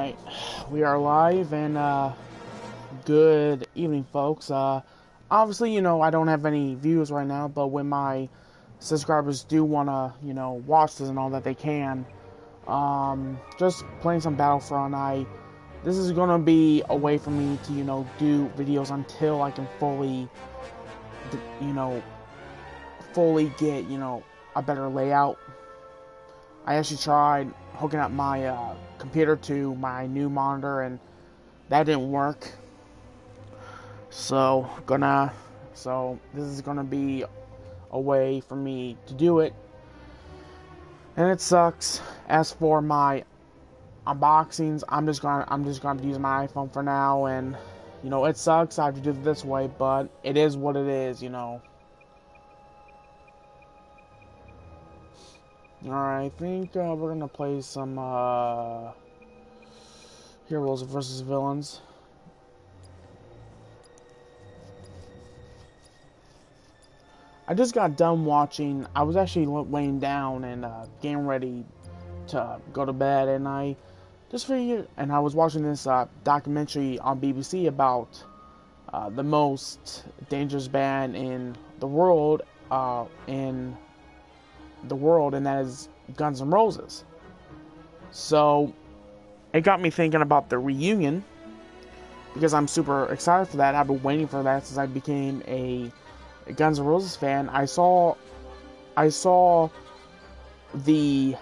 Alright, we are live, and good evening, folks. Obviously, I don't have any views right now, but when my subscribers do want to, watch this and all that, they can. Just playing some Battlefront. This is going to be a way for me to, do videos until I can fully get, a better layout. I actually tried hooking up my computer to my new monitor, and that didn't work. So this is gonna be a way for me to do it, and it sucks. As for my unboxings, I'm just gonna use my iPhone for now, and it sucks. I have to do it this way, but it is what it is, Alright, I think we're gonna play some heroes versus villains. I just got done watching. I was actually laying down and getting ready to go to bed, and I just figured, and I was watching this documentary on BBC about the most dangerous band in the world, and that is Guns N' Roses. So it got me thinking about the reunion, because I'm super excited for that. I've been waiting for that since I became a Guns N' Roses fan. I saw the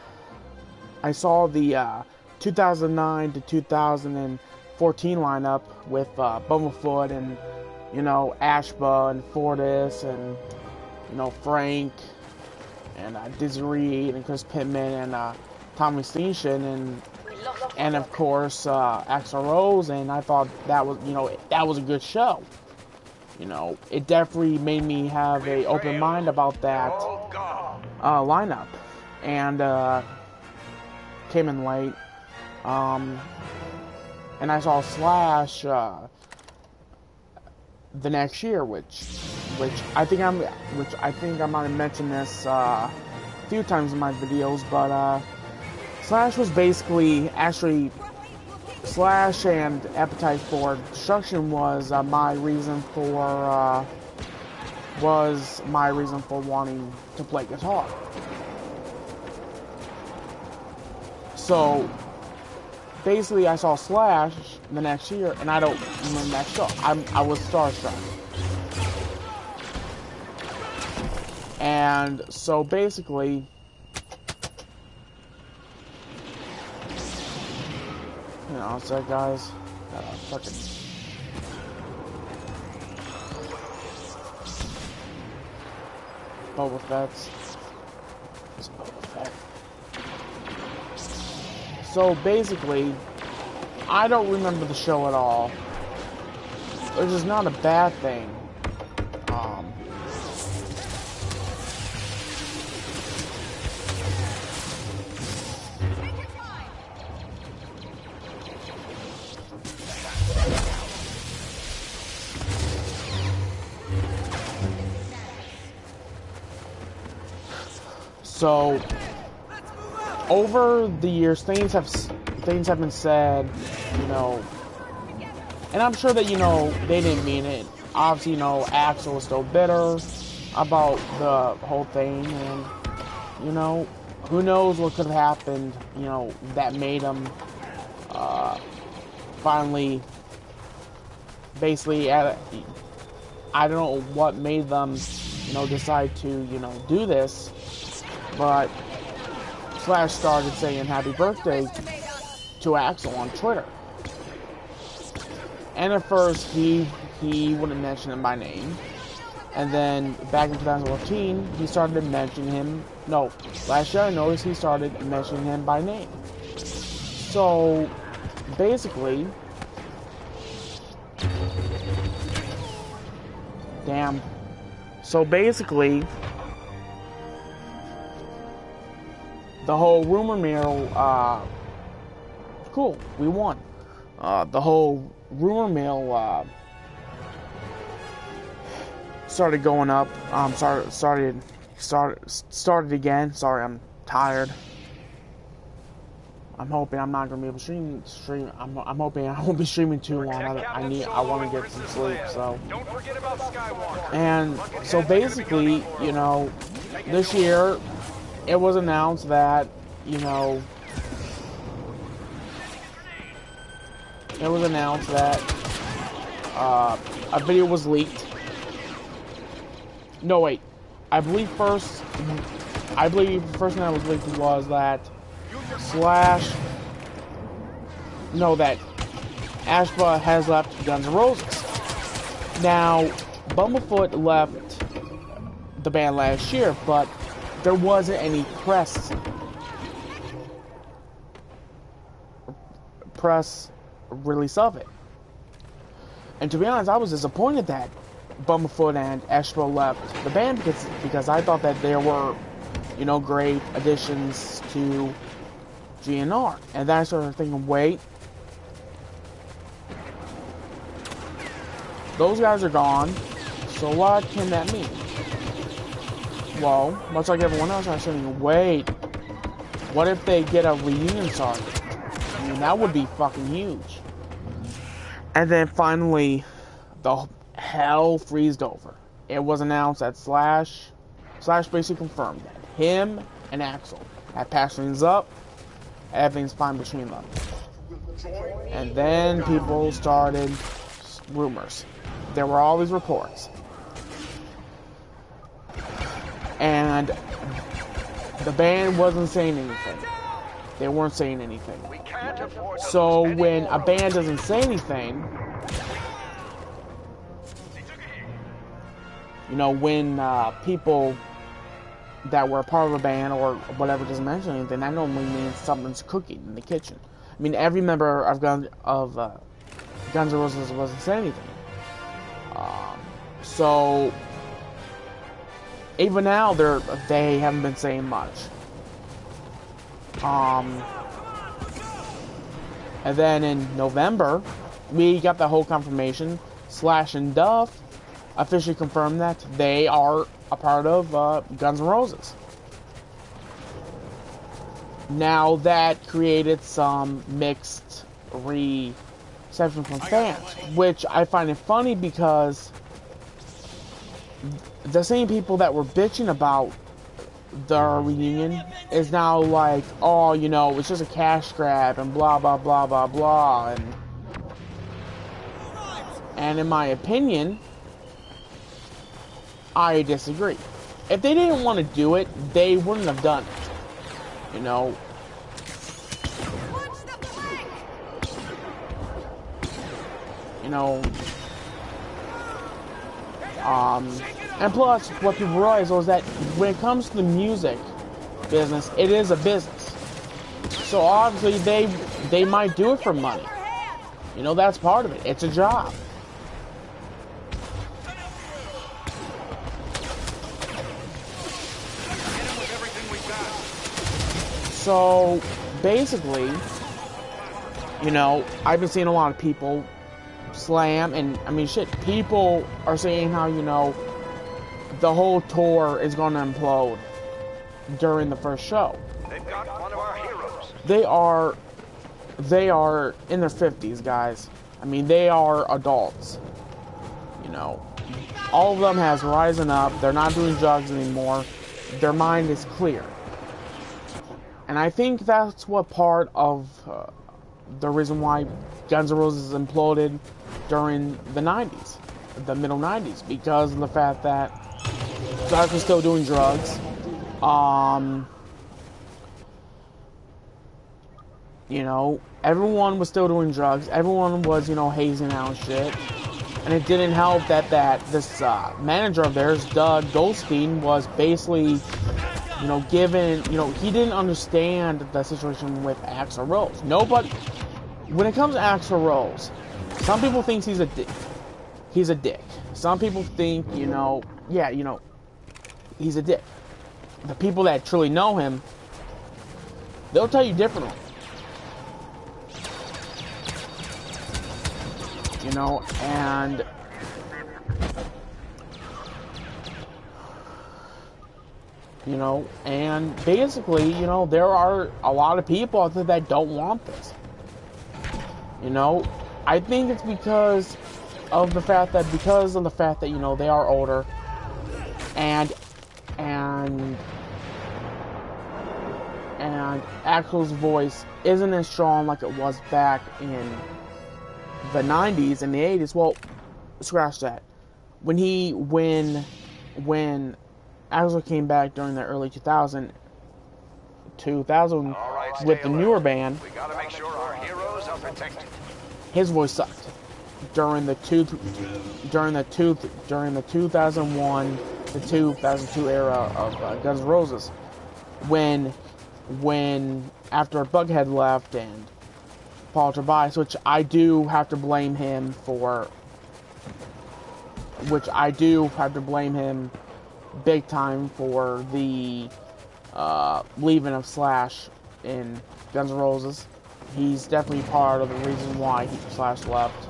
2009 to 2014 lineup with Bumblefoot and Ashba and Fortis and Frank and Dizzy Reed and Chris Pittman and Tommy Stinson and of course Axl Rose, and I thought that was that was a good show. It definitely made me have an open mind about that lineup, and came in late. And I saw Slash the next year, which I think I might have mentioned this a few times in my videos, but Slash was basically Slash and Appetite for Destruction was my reason for wanting to play guitar. So basically, I saw Slash the next year, and I don't remember that show. I was starstruck, and so basically, what's that, guys? Fucking Boba Fett's. It's Boba Fett. So basically, I don't remember the show at all, which is not a bad thing. So over the years, things have been said, and I'm sure that they didn't mean it. Obviously, Axl was still bitter about the whole thing, and who knows what could have happened, that made him finally, basically, I don't know what made them, decide to, do this, but Slash started saying happy birthday to Axl on Twitter. And at first, he wouldn't mention him by name. And then, back in 2014, he started mentioning him. No, last year I noticed he started mentioning him by name. So, basically, the whole rumor mill, cool, we won. The whole rumor mill started going up. Started again. Sorry, I'm tired. I'm hoping I'm not gonna be able to stream. I'm hoping I won't be streaming too long. I want to get some sleep. So, and so basically, you know, this year it was announced that, you know, a video was leaked. No, wait. I believe the first thing that was leaked was that that Ashba has left Guns N' Roses. Now, Bumblefoot left the band last year, but there wasn't any press release of it. And to be honest, I was disappointed that Bumblefoot and Ashba left the band because I thought that there were, you know, great additions to GNR. And then I started thinking, wait, those guys are gone, so what can that mean? Well, much like everyone else, I was thinking, wait, what if they get a reunion song? I mean, that would be fucking huge. And then finally, the hell freezed over. It was announced that Slash basically confirmed that him and Axl had patched things up, everything's fine between them. And then people started rumors. There were all these reports. And the band wasn't saying anything. They weren't saying anything. So when a band doesn't say anything, you know, when people that were a part of a band or whatever doesn't mention anything, that normally means something's cooking in the kitchen. I mean, every member of Guns N' Roses wasn't saying anything. So even now, they haven't been saying much. And then in November, we got the whole confirmation. Slash and Duff officially confirmed that they are a part of Guns N' Roses. Now that created some mixed reception from fans, which I find it funny because the same people that were bitching about the reunion is now like, oh, you know, it's just a cash grab and blah blah blah blah blah, and in my opinion, I disagree. If they didn't want to do it, they wouldn't have done it. You know. You know. And plus, what people realize was that when it comes to the music business, it is a business. So obviously, they might do it for money. You know, that's part of it. It's a job. So basically, you know, I've been seeing a lot of people slam, and I mean, shit, people are saying how, you know, the whole tour is going to implode during the first show. They've got one of our heroes. They are in their 50s, guys. I mean, they are adults. You know, all of them has risen up. They're not doing drugs anymore. Their mind is clear. And I think that's what part of the reason why Guns N' Roses imploded during the 90s, the middle 90s, because of the fact that guys were still doing drugs. You know, everyone was still doing drugs. Everyone was, you know, hazing out and shit. And it didn't help that this manager of theirs, Doug Goldstein, was basically, you know, given, you know, he didn't understand the situation with Axl Rose. Nobody, when it comes to Axl Rose, some people think he's a dick. He's a dick. Some people think, you know, yeah, you know, he's a dick. The people that truly know him, they'll tell you differently. You know, and You know, and basically, you know, there are a lot of people out there that don't want this. You know, I think it's because of the fact that you know, they are older, and Axel's voice isn't as strong like it was back in the 90s and the 80s. Well, scratch that. When Axel came back during the early 2000 with the newer band, we gotta make sure our heroes are protected. His voice sucked during the 2001 to 2002 era of Guns N' Roses, when after Bughead left and Paul Tobias, which I do have to blame him big time for the leaving of Slash in Guns N' Roses. He's definitely part of the reason why Slash left.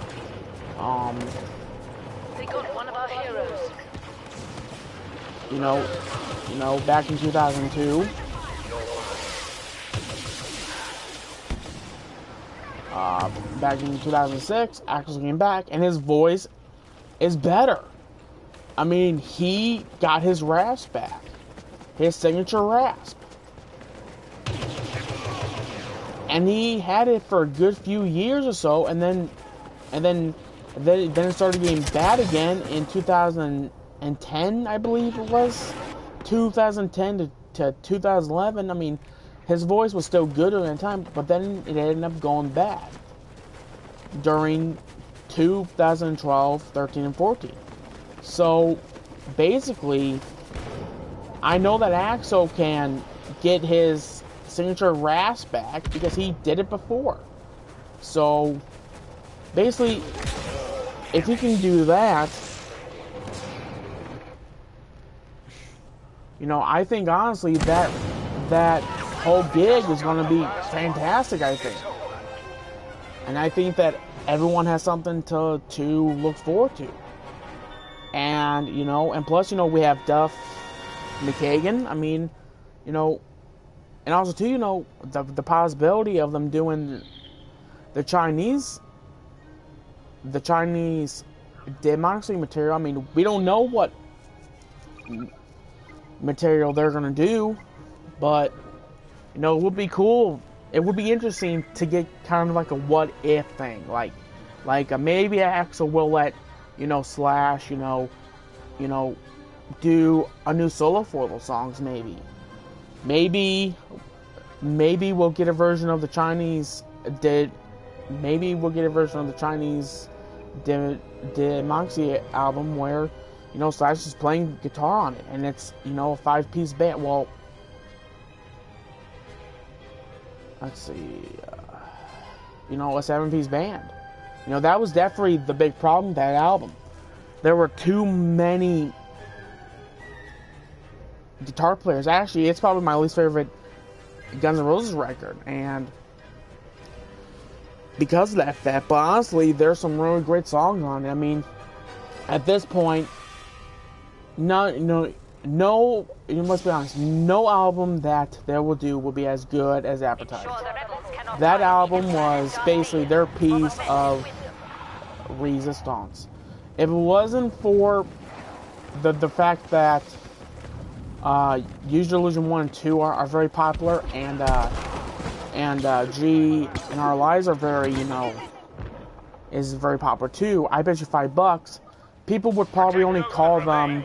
They got one of our heroes. You know, back in 2002, back in 2006, Axel came back, and his voice is better. I mean, he got his rasp back, his signature rasp, and he had it for a good few years or so, and then it started getting bad again in 2010, I believe it was, 2010 to 2011. I mean, his voice was still good during that time, but then it ended up going bad during 2012, 13, and 14. So, basically, I know that Axel can get his signature rasp back because he did it before. So, basically, if he can do that, you know, I think honestly that whole gig is going to be fantastic, I think. And I think that everyone has something to look forward to. And, you know, and plus, you know, we have Duff McKagan. I mean, you know, and also, too, you know, the possibility of them doing the Chinese Democracy material. I mean, we don't know what material they're going to do, but, you know, it would be cool. It would be interesting to get kind of like a what-if thing. Like maybe Axel will let, you know, Slash, you know, do a new solo for those songs, maybe. Maybe we'll get a version of the Chinese Democracy album where, you know, Slash is playing guitar on it, and it's, you know, a 5-piece band. Well, let's see, you know, a 7-piece band. You know, that was definitely the big problem with that album. There were too many guitar players. Actually, it's probably my least favorite Guns N' Roses record, and because of that fact. But honestly, there's some really great songs on it. I mean, at this point, you must be honest, no album that they will do will be as good as Appetite. That album was basically their piece of resistance. If it wasn't for the fact that Use Your Illusion 1 and 2 are very popular, and GNR Lies are very, you know, is very popular too, I bet you $5, people would probably only call them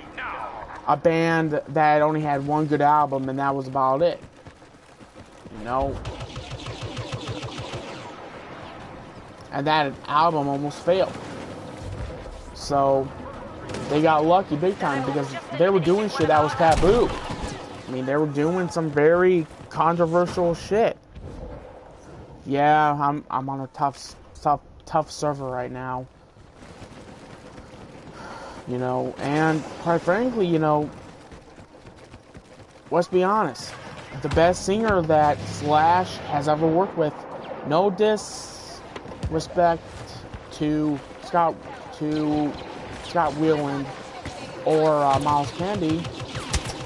a band that only had one good album, and that was about it. You know? And that album almost failed. So, they got lucky big time because they were doing shit that was taboo. I mean, they were doing some very controversial shit. Yeah, I'm on a tough server right now. You know, and quite frankly, you know, let's be honest, the best singer that Slash has ever worked with, no disrespect to Scott Weiland or Miles Kennedy,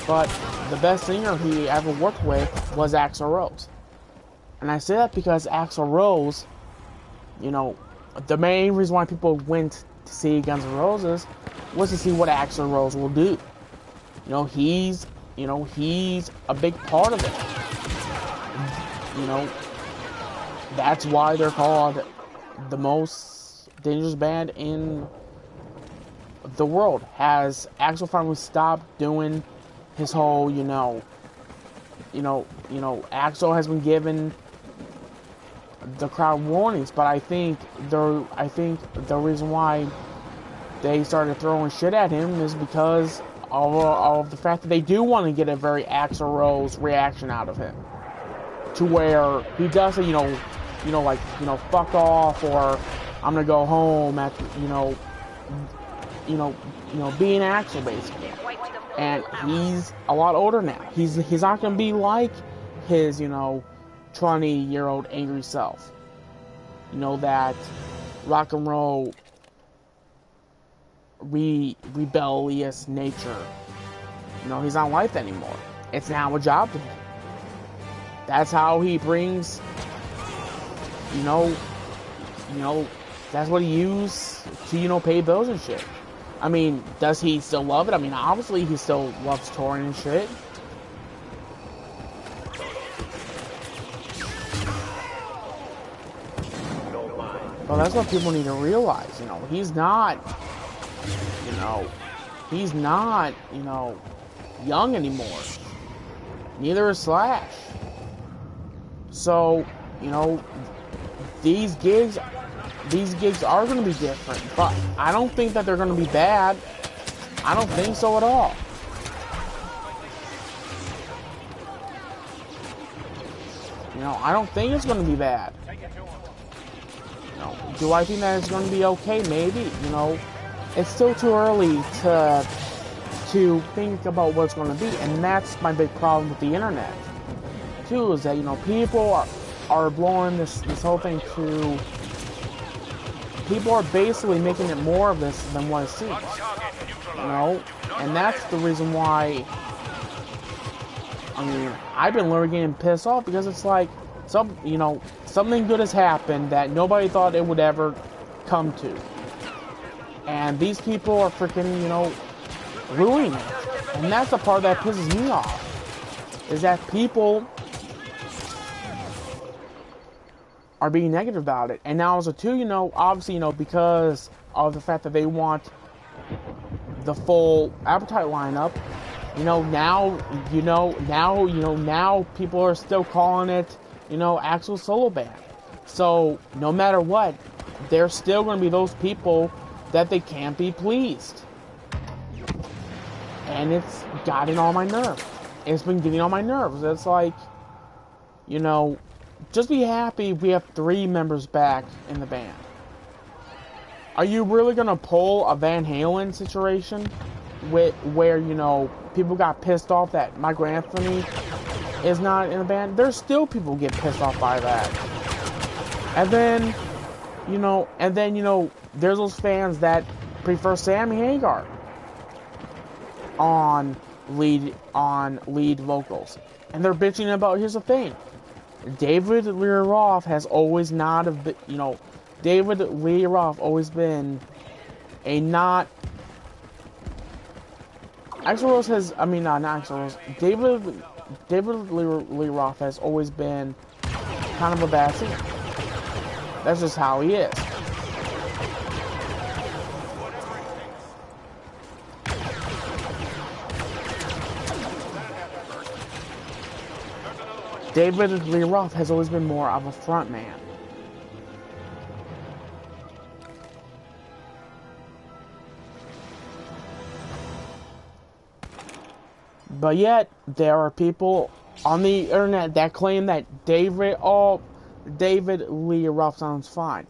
but the best singer he ever worked with was Axl Rose. And I say that because Axl Rose, you know, the main reason why people went to see Guns N' Roses was to see what Axl Rose will do. He's a big part of it. That's why they're called the most dangerous band in the world. Has Axl finally stopped doing his whole, Axl has been given the crowd warnings, but I think the reason why they started throwing shit at him is because of the fact that they do want to get a very Axl Rose reaction out of him, to where he does say, fuck off, or I'm gonna go home after, being Axl basically. And he's a lot older now. He's not gonna be like his, 20-year-old angry self. That rock and roll rebellious nature. He's not like that anymore. It's now a job to him. That's how he brings, that's what he used to, pay bills and shit. I mean, does he still love it? I mean, obviously he still loves touring and shit. Well, that's what people need to realize. He's not, young anymore. Neither is Slash. So, these gigs are going to be different, but I don't think that they're going to be bad. I don't think so at all. I don't think it's going to be bad. Do I think that it's going to be okay? Maybe. It's still too early to think about what it's going to be, and that's my big problem with the internet too, is that people are blowing this whole thing to, people are basically making it more of this than what it seems, and that's the reason why, I mean, I've been literally getting pissed off, because it's like something good has happened that nobody thought it would ever come to, and these people are freaking ruining it. And that's the part that pisses me off, is that people are being negative about it. And now also too, obviously, because of the fact that they want the full Appetite lineup, now people are still calling it, Axl solo band. So no matter what, there's still going to be those people that they can't be pleased. And it's gotten on my nerves. It's been getting on my nerves. It's like, just be happy we have 3 members back in the band. Are you really going to pull a Van Halen situation where, people got pissed off that Michael Anthony is not in the band? There's still people get pissed off by that. And then, there's those fans that prefer Sammy Hagar on lead vocals, and they're bitching about. Here's the thing: David Lee Roth has always not have been, David Lee Roth always been a not. Axl Rose has, not Axl Rose. David Lee Roth has always been kind of a bad singer. That's just how he is. David Lee Roth has always been more of a front man. But yet, there are people on the internet that claim that David Lee Roth sounds fine.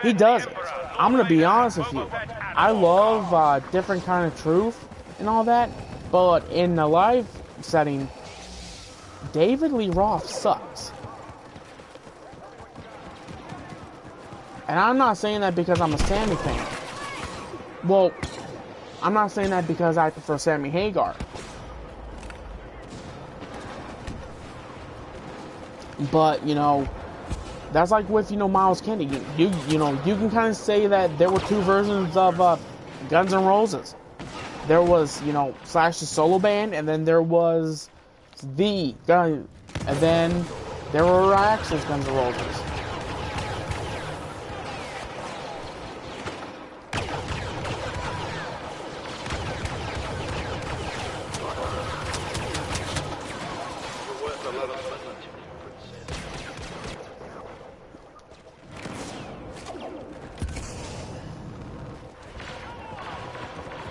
He doesn't. I'm going to be honest with you. I love different kind of truth and all that, but in the live setting, David Lee Roth sucks. And I'm not saying that because I'm a Sammy fan. Well, I'm not saying that because I prefer Sammy Hagar. But, you know, that's like with, you know, Miles Kennedy. You can kind of say that there were two versions of Guns N' Roses. There was, you know, Slash's solo band, and then there was the gun, and then there were Axl's Guns N' Roses.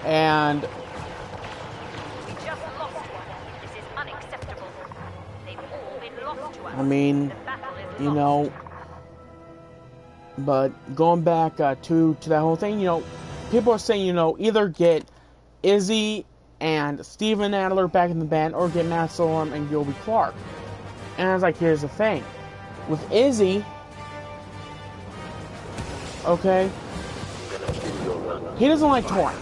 And We just lost one. This is unacceptable. They've all been lost to us. I mean, The battle is you lost. know, but going back to that whole thing, you know, people are saying, you know, either get Izzy and Steven Adler back in the band, or get Matt Sorum and Gilby Clarke. And I was like, here's the thing. With Izzy, okay, he doesn't like touring.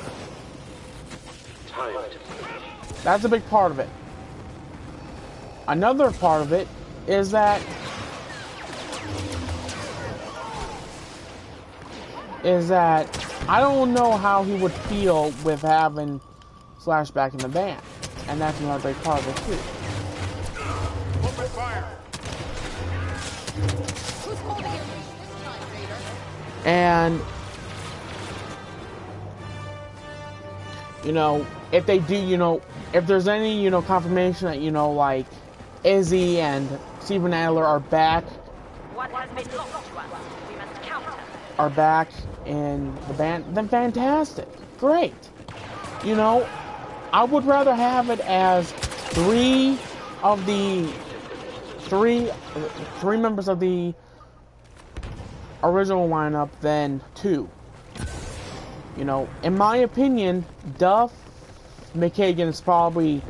That's a big part of it. Another part of it is that I don't know how he would feel with having Slash back in the band. And that's another big part of it too. Open fire. And you know, if they do, you know, if there's any, you know, confirmation that, you know, like Izzy and Steven Adler are back What has been lost to us? We must counter. are back in the band, then fantastic. Great. You know, I would rather have it as three members of the original lineup than two. You know, in my opinion, Duff McKagan is probably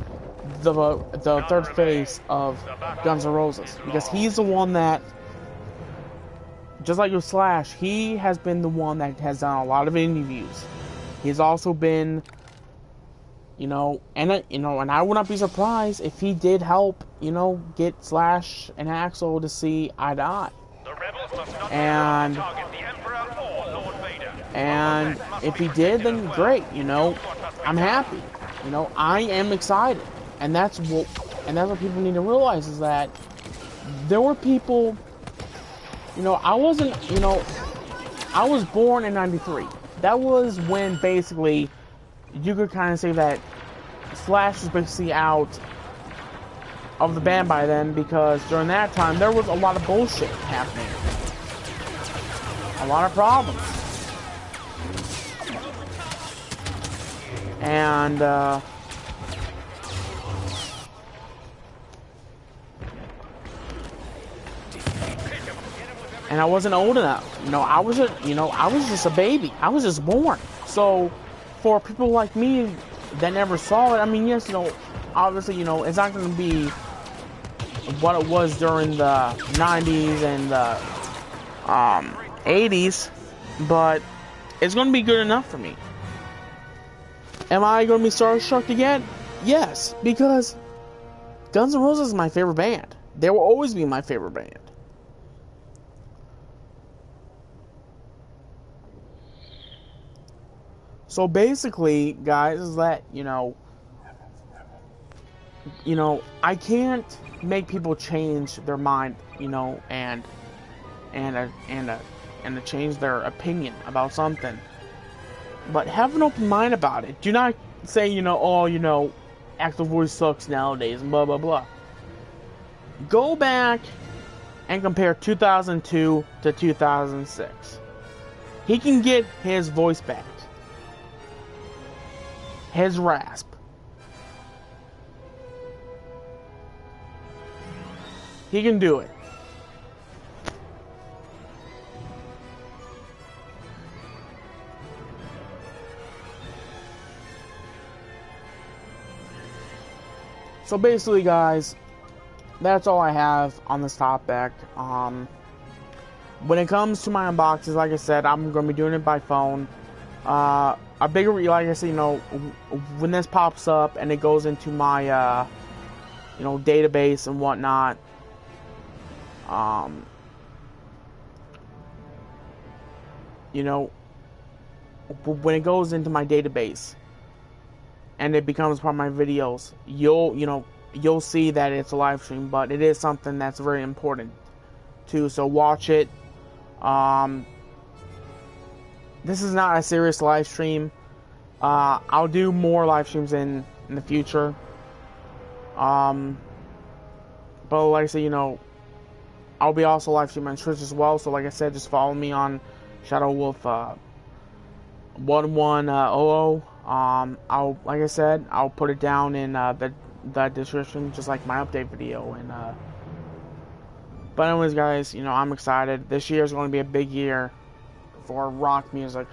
the third face of Guns N' Roses, because he's the one that, just like with Slash, he has been the one that has done a lot of interviews. He's also been, you know, and I would not be surprised if he did help, you know, get Slash and Axl to see eye to eye. The rebels must not And target the Emperor or Lord Vader. And if he did, then great, you know, I'm happy. You know, I am excited. And that's what people need to realize, is that there were people, you know, I was born in 93. That was when basically you could kind of say that Slash was basically out of the band by then, because during that time there was a lot of bullshit happening. A lot of problems. And I wasn't old enough. You know, I was just a baby. I was just born. So for people like me that never saw it, I mean, yes, you know, obviously, you know, it's not going to be what it was during the 90s and the 80s, but it's going to be good enough for me. Am I going to be starstruck again? Yes, because Guns N' Roses is my favorite band. They will always be my favorite band. So basically, guys, is that, you know, I can't make people change their mind, you know, and to change their opinion about something. But have an open mind about it. Do not say, you know, oh, you know, active voice sucks nowadays and blah blah blah. Go back and compare 2002 to 2006. He can get his voice back. His rasp. He can do it. So basically, guys, that's all I have on this topic. When it comes to my unboxings, like I said, I'm going to be doing it by phone. A bigger, like I said, you know, when this pops up and it goes into my, you know, database and whatnot, Um, you know, when it goes into my database and it becomes part of my videos, you'll see that it's a live stream, but it is something that's very important too. So watch it. This is not a serious live stream. I'll do more live streams in the future. But like I said, I'll be also live streaming on Twitch as well. So like I said, just follow me on Shadow Wolf 1100. Like I said, I'll put it down in the description, just like my update video. And but anyways, guys, I'm excited. This year is going to be a big year for rock music,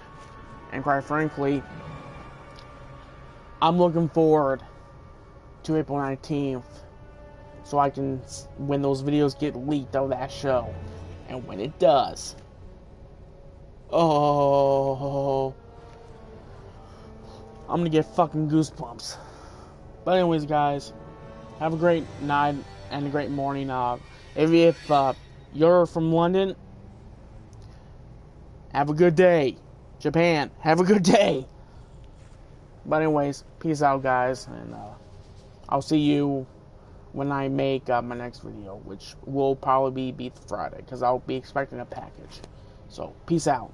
and quite frankly, I'm looking forward to April 19th, so I can, when those videos get leaked of that show, and when it does, oh, I'm gonna get fucking goosebumps. But anyways, guys, have a great night and a great morning. If you're from London, have a good day. Japan, have a good day. But anyways, peace out, guys, and I'll see you when I make my next video, which will probably be Friday, because I'll be expecting a package. So, peace out.